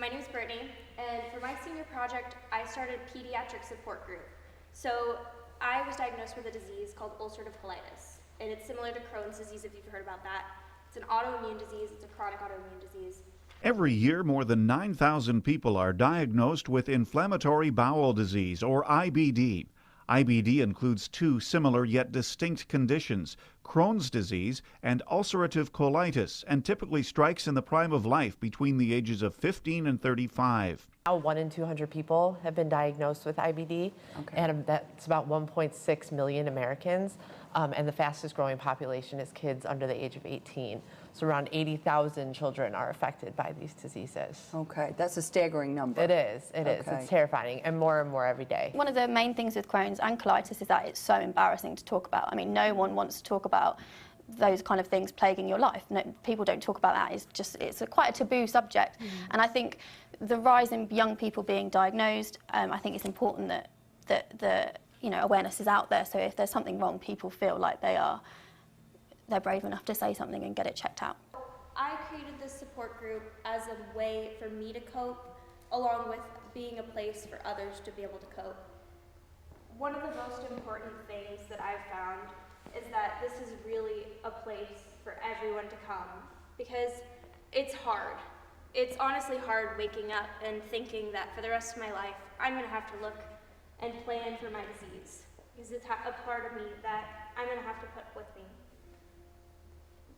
My name is Brittany, and for my senior project, I started a pediatric support group. So I was diagnosed with a disease called ulcerative colitis, and it's similar to Crohn's disease if you've heard about that. It's an autoimmune disease, it's a chronic autoimmune disease. Every year, more than 9,000 people are diagnosed with inflammatory bowel disease, or IBD. IBD includes two similar yet distinct conditions, Crohn's disease and ulcerative colitis, and typically strikes in the prime of life between the ages of 15 and 35. Now 1 in 200 people have been diagnosed with IBD, and that's about 1.6 million Americans, and the fastest growing population is kids under the age of 18. So around 80,000 children are affected by these diseases. Okay, that's a staggering number. It is, it's terrifying, and more every day. One of the main things with Crohn's and colitis is that it's so embarrassing to talk about. I mean, no one wants to talk about those kind of things plaguing your life. No, people don't talk about that. It's quite a taboo subject. And I think the rise in young people being diagnosed, I think it's important that the awareness is out there. So if there's something wrong, people feel like they're brave enough to say something and get it checked out. I created this support group as a way for me to cope, along with being a place for others to be able to cope. One of the most important things that I've found is that this is really a place for everyone to come, because it's hard. It's honestly hard waking up and thinking that for the rest of my life, I'm gonna have to look and plan for my disease, because it's a part of me that I'm gonna have to put with me.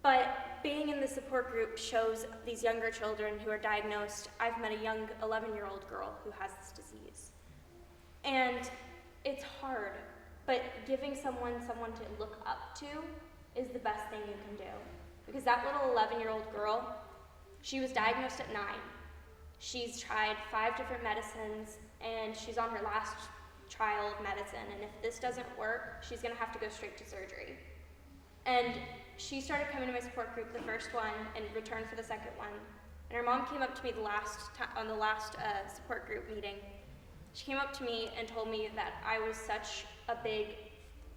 But being in the support group shows these younger children who are diagnosed. I've met a young 11-year-old girl who has this disease. And it's hard, but giving someone to look up to is the best thing you can do. Because that little 11-year-old girl, she was diagnosed at 9. She's tried 5 different medicines, and she's on her last trial of medicine. And if this doesn't work, she's gonna have to go straight to surgery. And she started coming to my support group, the first one, and returned for the second one. And her mom came up to me on the last support group meeting. She came up to me and told me that I was such a big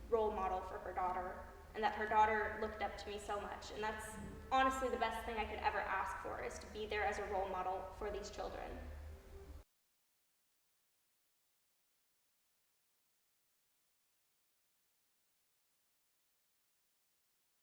role model for her daughter, and that her daughter looked up to me so much. And that's honestly the best thing I could ever ask for, is to be there as a role model for these children.